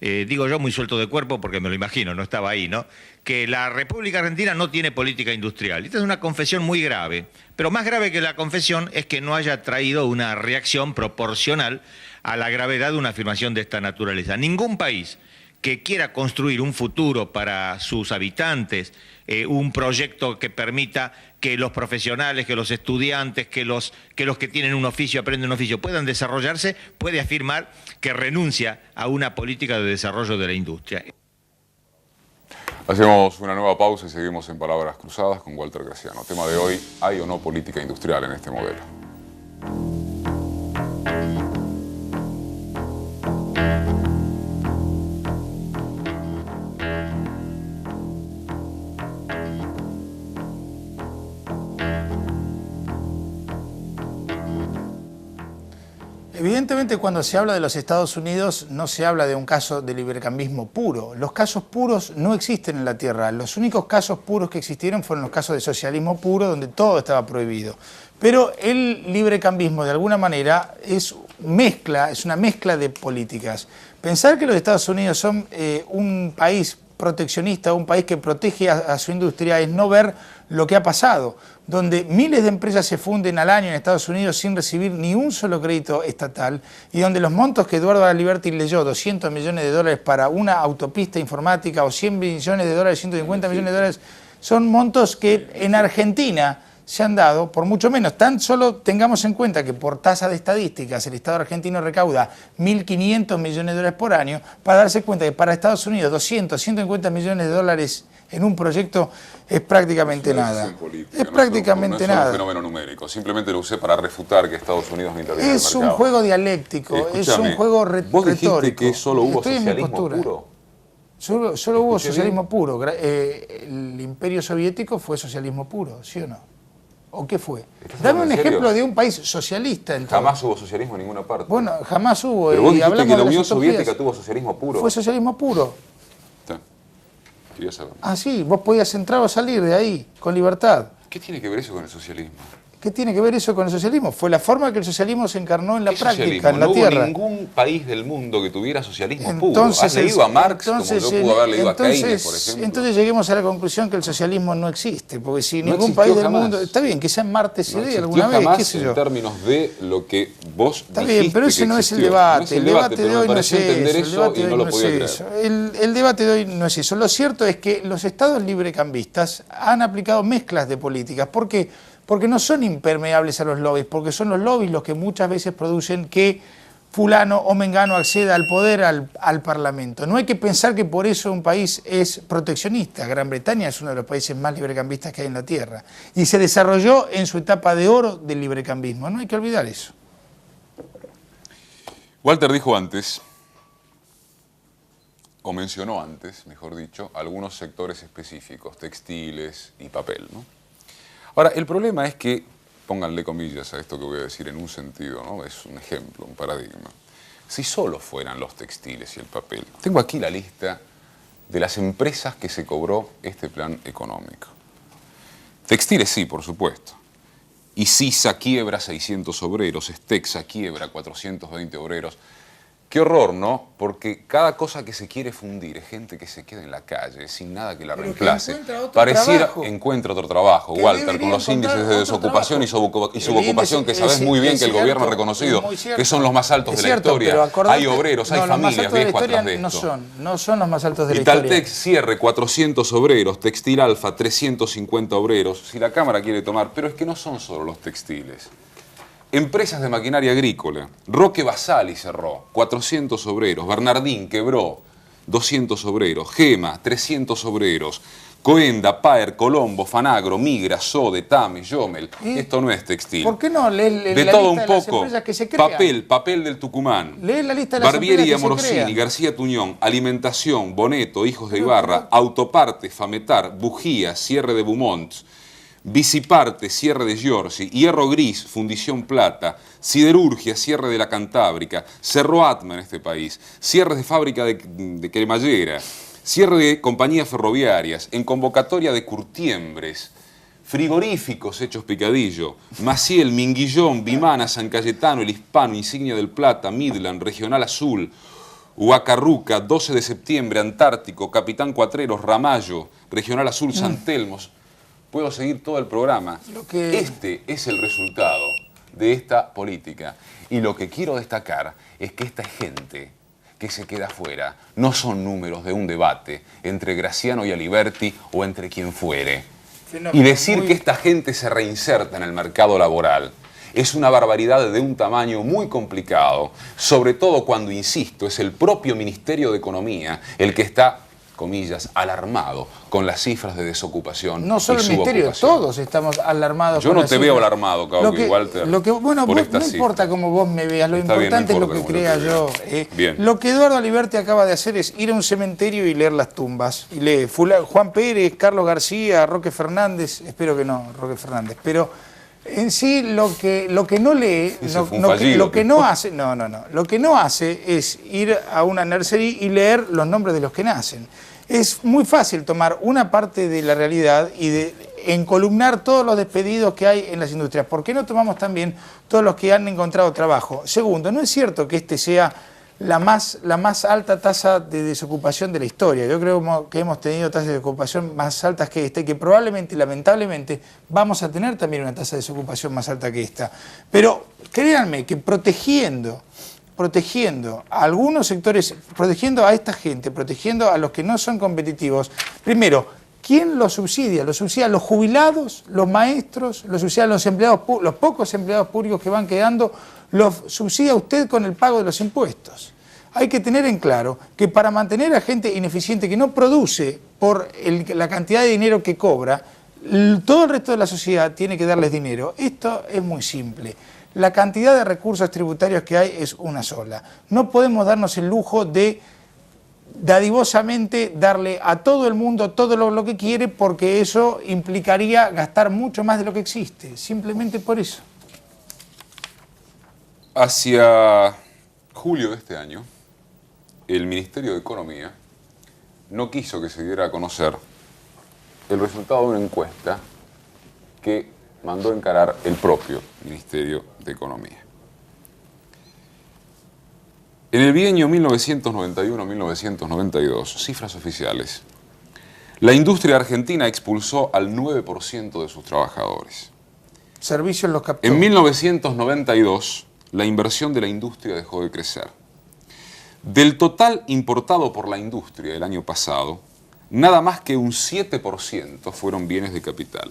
digo yo muy suelto de cuerpo porque me lo imagino, no estaba ahí, ¿no?, que la República Argentina no tiene política industrial. Esta es una confesión muy grave, pero más grave que la confesión es que no haya traído una reacción proporcional a la gravedad de una afirmación de esta naturaleza. Ningún país que quiera construir un futuro para sus habitantes, un proyecto que permita que los profesionales, que los estudiantes, que los que tienen un oficio, aprenden un oficio, puedan desarrollarse, puede afirmar que renuncia a una política de desarrollo de la industria. Hacemos una nueva pausa y seguimos en Palabras Cruzadas con Walter Graciano. Tema de hoy, ¿hay o no política industrial en este modelo? Evidentemente, cuando se habla de los Estados Unidos no se habla de un caso de librecambismo puro. Los casos puros no existen en la Tierra. Los únicos casos puros que existieron fueron los casos de socialismo puro, donde todo estaba prohibido. Pero el librecambismo, de alguna manera, es una mezcla de políticas. Pensar que los Estados Unidos son un país proteccionista, un país que protege a su industria, es no ver lo que ha pasado, donde miles de empresas se funden al año en Estados Unidos sin recibir ni un solo crédito estatal, y donde los montos que Eduardo Aliberti leyó, 200 millones de dólares para una autopista informática, o 100 millones de dólares, 150 millones de dólares, son montos que en Argentina se han dado por mucho menos. Tan solo tengamos en cuenta que por tasa de estadísticas el Estado argentino recauda 1.500 millones de dólares por año, para darse cuenta que para Estados Unidos 200, 150 millones de dólares en un proyecto es prácticamente nada. Es prácticamente nada. No es un fenómeno numérico, simplemente lo usé para refutar que Estados Unidos no interviene en el mercado. Es un juego dialéctico, es un juego retórico. ¿Vos dijiste que solo hubo socialismo puro? Solo hubo socialismo puro. El Imperio Soviético fue socialismo puro, ¿sí o no? ¿O qué fue? Dame un ejemplo de un país socialista. Jamás hubo socialismo en ninguna parte. Bueno, jamás hubo. Pero vos dijiste que la Unión Soviética tuvo socialismo puro. Fue socialismo puro. Quería saber. Ah, sí, vos podías entrar o salir de ahí con libertad. ¿Qué tiene que ver eso con el socialismo? ¿Qué tiene que ver eso con el socialismo? Fue la forma que el socialismo se encarnó en la práctica, en la tierra. No hubo ningún país del mundo que tuviera socialismo puro. ¿Has leído a Marx como yo pude haber leído a Keynes, por ejemplo? Entonces lleguemos a la conclusión que el socialismo no existe, porque si ningún país del mundo... Está bien, quizá en Marte se dé alguna vez, qué sé yo. En términos de lo que vos está bien, pero ese no es el debate. El debate de hoy no es eso. El debate de hoy no es eso. Lo cierto es que los estados librecambistas han aplicado mezclas de políticas. ¿Por qué? Porque no son impermeables a los lobbies, porque son los lobbies los que muchas veces producen que fulano o mengano acceda al poder, al Parlamento. No hay que pensar que por eso un país es proteccionista. Gran Bretaña es uno de los países más librecambistas que hay en la Tierra. Y se desarrolló en su etapa de oro del librecambismo. No hay que olvidar eso. Walter dijo antes, o mencionó antes, mejor dicho, algunos sectores específicos, textiles y papel, ¿no? Ahora, el problema es que, pónganle comillas a esto que voy a decir en un sentido, ¿no? Es un ejemplo, un paradigma. Si solo fueran los textiles y el papel. Tengo aquí la lista de las empresas que se cobró este plan económico. Textiles sí, por supuesto. Isisa quiebra 600 obreros, Estexa quiebra 420 obreros. Qué horror, ¿no? Porque cada cosa que se quiere fundir es gente que se queda en la calle sin nada que la reemplace. Encuentra otro trabajo, Walter, con los índices de desocupación y subocupación que sabes muy bien que el gobierno ha reconocido, que son los más altos de la historia. Hay obreros, hay familias, viejo atrás de esto. No son los más altos de la historia. Italtex cierre 400 obreros, Textil Alfa 350 obreros. Si la Cámara quiere tomar, pero es que no son solo los textiles. Empresas de maquinaria agrícola. Roque Basali cerró, 400 obreros. Bernardín quebró, 200 obreros. Gema, 300 obreros. Coenda, Paer, Colombo, Fanagro, Migra, Sode, Tame, Yomel. Esto no es textil. ¿Por qué no lees de la todo lista un de las poco. empresas que se crean? Papel del Tucumán. Lees la lista de las Barbieri y empresas que se Amorosini, crean. García Tuñón, Alimentación, Boneto, Hijos de Ibarra, Autoparte, Fametar, Bujía, cierre de Beaumont. Biciparte, cierre de Giorgi, Hierro Gris, Fundición Plata, Siderurgia, cierre de la Cantábrica, Cerro Atma en este país, cierres de fábrica de cremallera, cierre de compañías ferroviarias, en convocatoria de curtiembres, frigoríficos hechos picadillo, Maciel, Minguillón, Vimana, San Cayetano, El Hispano, Insignia del Plata, Midland, Regional Azul, Huacarruca, 12 de septiembre, Antártico, Capitán Cuatreros, Ramallo, Regional Azul, San Telmos. Puedo seguir todo el programa. Este es el resultado de esta política. Y lo que quiero destacar es que esta gente que se queda afuera no son números de un debate entre Graciano y Aliberti o entre quien fuere. Y decir que esta gente se reinserta en el mercado laboral es una barbaridad de un tamaño muy complicado, sobre todo cuando, insisto, es el propio Ministerio de Economía el que está, comillas, alarmado con las cifras de desocupación. No solo el Ministerio, todos estamos alarmados. Yo no te veo alarmado, Cauqui, Walter. Bueno, no importa cómo vos me veas, lo importante es lo que crea yo. Bien. Lo que Eduardo Aliberti acaba de hacer es ir a un cementerio y leer las tumbas. Y lee Juan Pérez, Carlos García, Roque Fernández, espero que no, Roque Fernández, pero en sí lo que no lee, lo que no hace es ir a una nursery y leer los nombres de los que nacen. Es muy fácil tomar una parte de la realidad y encolumnar todos los despedidos que hay en las industrias. ¿Por qué no tomamos también todos los que han encontrado trabajo? Segundo, no es cierto que este sea la más alta tasa de desocupación de la historia. Yo creo que hemos tenido tasas de desocupación más altas que esta y que probablemente, lamentablemente, vamos a tener también una tasa de desocupación más alta que esta. Pero créanme que protegiendo a algunos sectores, protegiendo a esta gente, protegiendo a los que no son competitivos, primero, ¿quién los subsidia? Los subsidian los jubilados, los maestros, los subsidian los empleados, los pocos empleados públicos que van quedando, los subsidia usted con el pago de los impuestos. Hay que tener en claro que para mantener a gente ineficiente que no produce por la cantidad de dinero que cobra, todo el resto de la sociedad tiene que darles dinero. Esto es muy simple. La cantidad de recursos tributarios que hay es una sola. No podemos darnos el lujo de dadivosamente darle a todo el mundo todo lo que quiere, porque eso implicaría gastar mucho más de lo que existe, simplemente por eso. Hacia julio de este año, el Ministerio de Economía no quiso que se diera a conocer el resultado de una encuesta que mandó encarar el propio Ministerio de Economía. En el bienio 1991-1992, cifras oficiales, la industria argentina expulsó al 9% de sus trabajadores. Servicios los captó. En 1992, la inversión de la industria dejó de crecer. Del total importado por la industria el año pasado, nada más que un 7% fueron bienes de capital.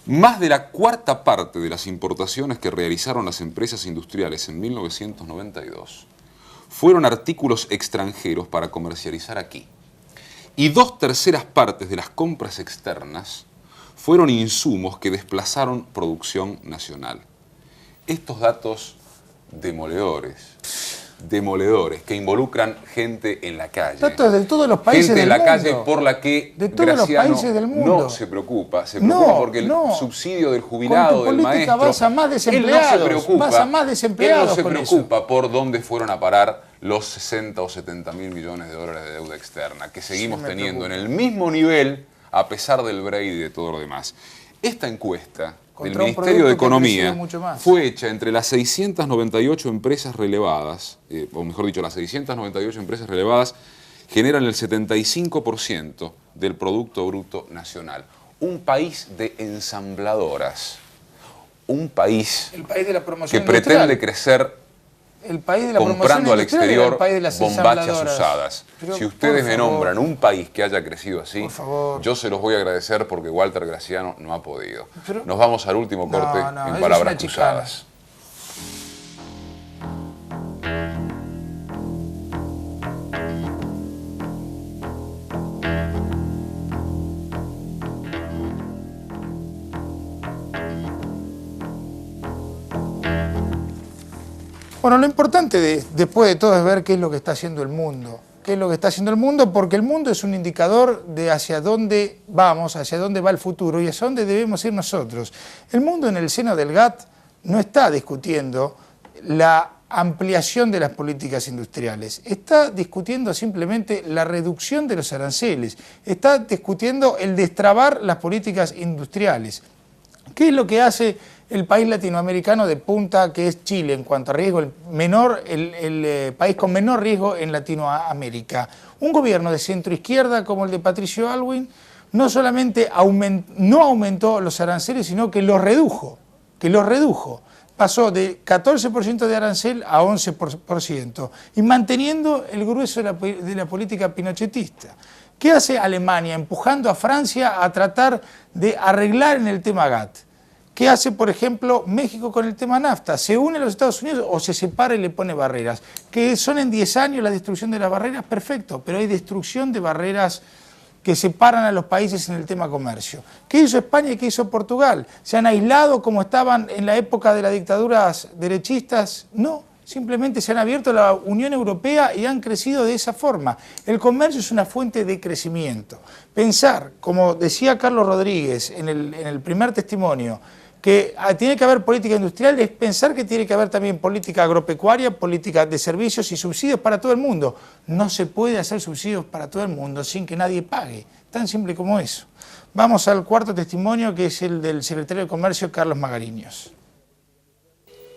Más de la cuarta parte de las importaciones que realizaron las empresas industriales en 1992 fueron artículos extranjeros para comercializar aquí. Y 2/3 partes de las compras externas fueron insumos que desplazaron producción nacional. Estos datos demoledores, que involucran gente en la calle. Datos de todos los países gente del en la mundo. calle por la que de todos Graciano los países del mundo. No se preocupa porque el subsidio del jubilado, del maestro, vas a más desempleados, él no se preocupa, vas a más desempleados, él no se con preocupa eso. por dónde fueron a parar los 60 o 70 mil millones de dólares de deuda externa que seguimos teniendo en el mismo nivel a pesar del Brexit y de todo lo demás. Esta encuesta del Contra un Ministerio de producto que ha crecido Economía mucho más. fue hecha entre las 698 empresas relevadas, o mejor dicho, las 698 empresas relevadas generan el 75% del Producto Bruto Nacional. Un país de ensambladoras, un país El país de la promoción que pretende industrial. crecer El país de la comprando al promoción industrial era exterior el país de las bombachas ensambladoras. usadas. Pero, Si ustedes por me favor, nombran un país que haya crecido así, por favor. yo se los voy a agradecer porque Walter Graciano no ha podido. Pero- Nos vamos al último No, corte no, eso en es Palabras una chicana. Cruzadas. Bueno, lo importante después de todo es ver qué es lo que está haciendo el mundo. ¿Qué es lo que está haciendo el mundo? Porque el mundo es un indicador de hacia dónde vamos, hacia dónde va el futuro y hacia dónde debemos ir nosotros. El mundo en el seno del GATT no está discutiendo la ampliación de las políticas industriales, está discutiendo simplemente la reducción de los aranceles, está discutiendo el destrabar las políticas industriales. ¿Qué es lo que hace el país latinoamericano de punta, que es Chile, en cuanto a riesgo, el país con menor riesgo en Latinoamérica? Un gobierno de centro-izquierda como el de Patricio Aylwin no solamente no aumentó los aranceles, sino que los redujo, Pasó de 14% de arancel a 11% y manteniendo el grueso de la política pinochetista. ¿Qué hace Alemania? Empujando a Francia a tratar de arreglar en el tema GATT. ¿Qué hace, por ejemplo, México con el tema NAFTA? ¿Se une a los Estados Unidos o se separa y le pone barreras? ¿Que son en 10 años la destrucción de las barreras? Perfecto, pero hay destrucción de barreras que separan a los países en el tema comercio. ¿Qué hizo España y qué hizo Portugal? ¿Se han aislado como estaban en la época de las dictaduras derechistas? No. Simplemente se han abierto a la Unión Europea y han crecido de esa forma. El comercio es una fuente de crecimiento. Pensar, como decía Carlos Rodríguez en el primer testimonio, que tiene que haber política industrial es pensar que tiene que haber también política agropecuaria, política de servicios y subsidios para todo el mundo. No se puede hacer subsidios para todo el mundo sin que nadie pague. Tan simple como eso. Vamos al cuarto testimonio, que es el del secretario de Comercio, Carlos Magariños.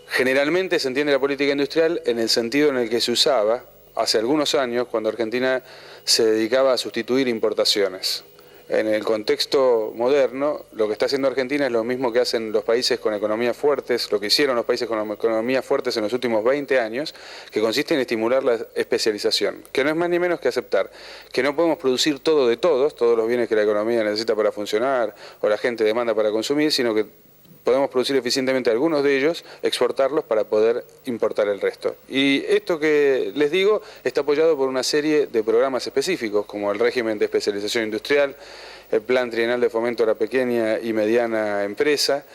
Generalmente se entiende la política industrial en el sentido en el que se usaba hace algunos años cuando Argentina se dedicaba a sustituir importaciones. En el contexto moderno, lo que está haciendo Argentina es lo mismo que hacen los países con economías fuertes, lo que hicieron los países con economías fuertes en los últimos 20 años, que consiste en estimular la especialización, que no es más ni menos que aceptar que no podemos producir todo de todos los bienes que la economía necesita para funcionar o la gente demanda para consumir, sino que podemos producir eficientemente algunos de ellos, exportarlos para poder importar el resto. Y esto que les digo está apoyado por una serie de programas específicos, como el régimen de especialización industrial, el plan trienal de fomento a la pequeña y mediana empresa,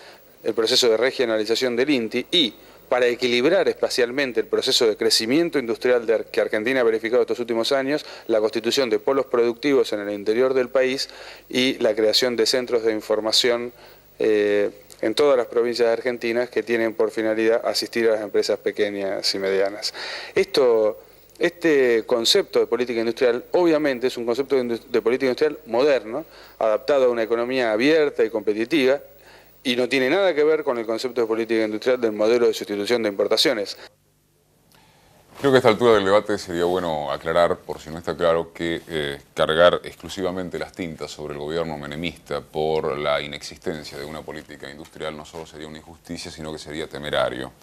el proceso de regionalización del INTI y, para equilibrar espacialmente el proceso de crecimiento industrial que Argentina ha verificado estos últimos años, la constitución de polos productivos en el interior del país y la creación de centros de información en todas las provincias argentinas que tienen por finalidad asistir a las empresas pequeñas y medianas. Este concepto de política industrial obviamente es un concepto de política industrial moderno, adaptado a una economía abierta y competitiva, y no tiene nada que ver con el concepto de política industrial del modelo de sustitución de importaciones. Creo que a esta altura del debate sería bueno aclarar, por si no está claro, que cargar exclusivamente las tintas sobre el gobierno menemista por la inexistencia de una política industrial no solo sería una injusticia, sino que sería temerario.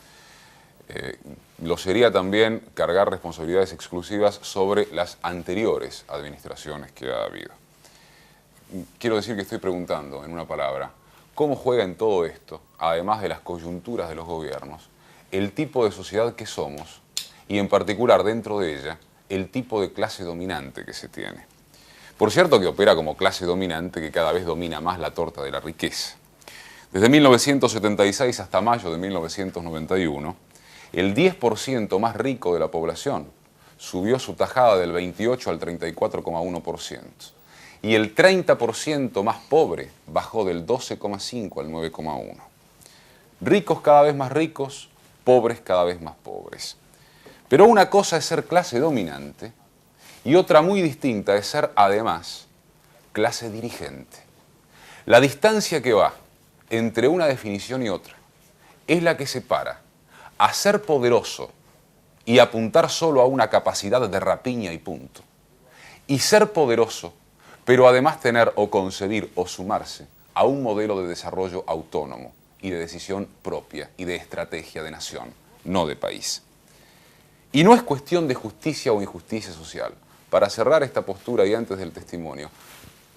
Lo sería también cargar responsabilidades exclusivas sobre las anteriores administraciones que ha habido. Quiero decir que estoy preguntando, en una palabra, ¿cómo juega en todo esto, además de las coyunturas de los gobiernos, el tipo de sociedad que somos? Y en particular dentro de ella, el tipo de clase dominante que se tiene. Por cierto que opera como clase dominante que cada vez domina más la torta de la riqueza. Desde 1976 hasta mayo de 1991, el 10% más rico de la población subió su tajada del 28 al 34,1%. Y el 30% más pobre bajó del 12,5 al 9,1. Ricos cada vez más ricos, pobres cada vez más pobres. Pero una cosa es ser clase dominante y otra muy distinta es ser, además, clase dirigente. La distancia que va entre una definición y otra. Es la que separa a ser poderoso y apuntar solo a una capacidad de rapiña y punto, y ser poderoso, pero además tener o concebir o sumarse a un modelo de desarrollo autónomo y de decisión propia y de estrategia de nación, no de país. Y no es cuestión de justicia o injusticia social. Para cerrar esta postura y antes del testimonio,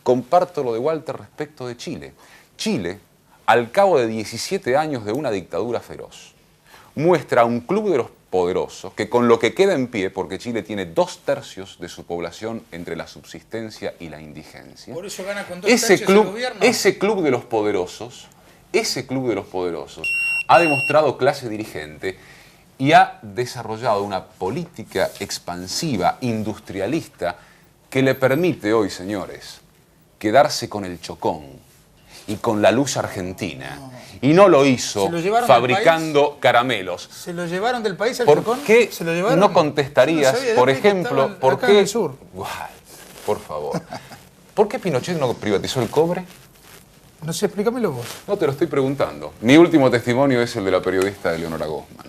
comparto lo de Walter respecto de Chile. Chile, al cabo de 17 años de una dictadura feroz, muestra a un club de los poderosos que con lo que queda en pie, porque Chile tiene 2/3 de su población entre la subsistencia y la indigencia, por eso gana con 2/3 el gobierno. Ese club de los poderosos ha demostrado clase dirigente y ha desarrollado una política expansiva, industrialista, que le permite hoy, señores, quedarse con el Chocón y con la luz argentina. Y no lo hizo fabricando caramelos. ¿Se lo llevaron del país al ¿Por Chocón? qué ¿Se lo llevaron? no contestarías, Yo no sabía, por desde que ejemplo, estaba por acá qué... en el sur. Por favor. ¿Por qué Pinochet no privatizó el cobre? No sé, explícamelo vos. No, te lo estoy preguntando. Mi último testimonio es el de la periodista Eleonora Gozman.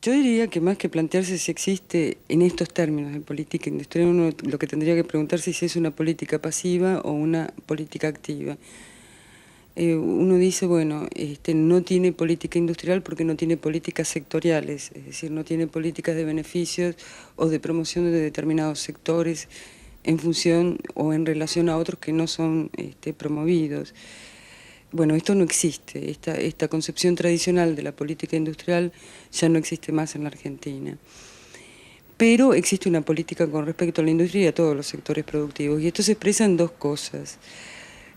Yo diría que más que plantearse si existe en estos términos de política industrial, uno lo que tendría que preguntarse es si es una política pasiva o una política activa. Uno dice, bueno, no tiene política industrial porque no tiene políticas sectoriales, es decir, no tiene políticas de beneficios o de promoción de determinados sectores en función o en relación a otros que no son promovidos. Bueno, esto no existe, esta concepción tradicional de la política industrial ya no existe más en la Argentina. Pero existe una política con respecto a la industria y a todos los sectores productivos, y esto se expresa en dos cosas.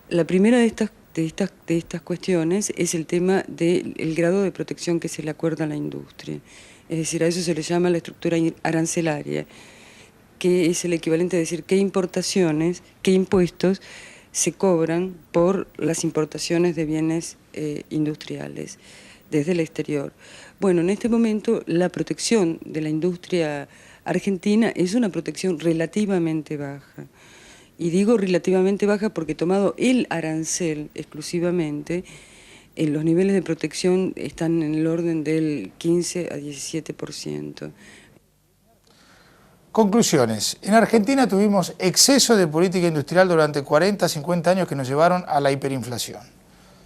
La primera de estas cuestiones es el tema del grado de protección que se le acuerda a la industria. Es decir, a eso se le llama la estructura arancelaria, que es el equivalente a decir qué importaciones, qué impuestos se cobran por las importaciones de bienes industriales desde el exterior. Bueno, en este momento la protección de la industria argentina es una protección relativamente baja. Y digo relativamente baja porque tomado el arancel exclusivamente, los niveles de protección están en el orden del 15 a 17%. Conclusiones. En Argentina tuvimos exceso de política industrial durante 40, 50 años que nos llevaron a la hiperinflación.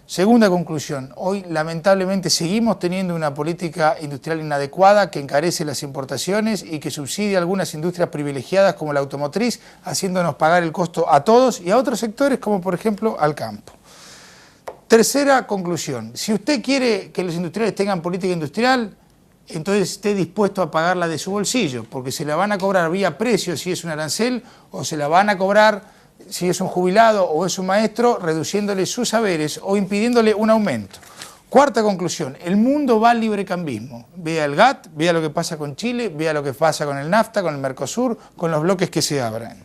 Segunda conclusión. Hoy, lamentablemente, seguimos teniendo una política industrial inadecuada que encarece las importaciones y que subsidia algunas industrias privilegiadas como la automotriz, haciéndonos pagar el costo a todos y a otros sectores como, por ejemplo, al campo. Tercera conclusión. Si usted quiere que los industriales tengan política industrial, entonces esté dispuesto a pagarla de su bolsillo, porque se la van a cobrar vía precio si es un arancel, o se la van a cobrar si es un jubilado o es un maestro, reduciéndole sus saberes o impidiéndole un aumento. Cuarta conclusión, el mundo va al librecambismo. Vea el GATT, vea lo que pasa con Chile, vea lo que pasa con el NAFTA, con el Mercosur, con los bloques que se abran.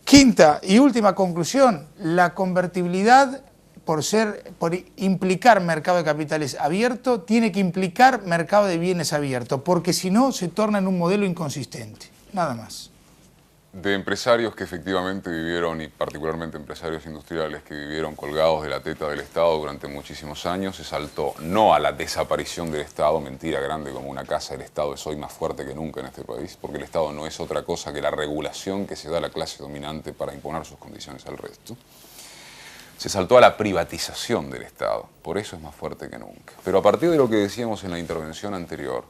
Quinta y última conclusión, la convertibilidad, por implicar mercado de capitales abierto, tiene que implicar mercado de bienes abierto, porque si no se torna en un modelo inconsistente. Nada más. De empresarios que efectivamente vivieron, y particularmente empresarios industriales que vivieron colgados de la teta del Estado durante muchísimos años, se saltó no a la desaparición del Estado, mentira grande como una casa, el Estado es hoy más fuerte que nunca en este país, porque el Estado no es otra cosa que la regulación que se da a la clase dominante para imponer sus condiciones al resto. Se saltó a la privatización del Estado, por eso es más fuerte que nunca. Pero a partir de lo que decíamos en la intervención anterior,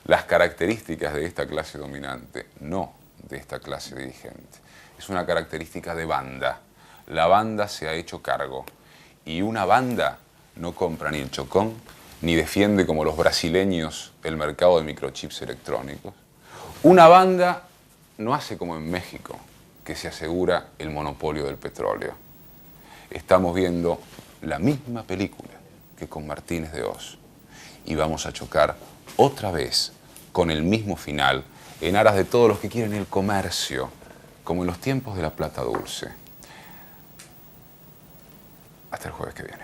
las características de esta clase dominante, no de esta clase dirigente, es una característica de banda. La banda se ha hecho cargo y una banda no compra ni el Chocón, ni defiende como los brasileños el mercado de microchips electrónicos. Una banda no hace como en México, que se asegura el monopolio del petróleo. Estamos viendo la misma película que con Martínez de Oz y vamos a chocar otra vez con el mismo final en aras de todos los que quieren el comercio, como en los tiempos de la plata dulce. Hasta el jueves que viene.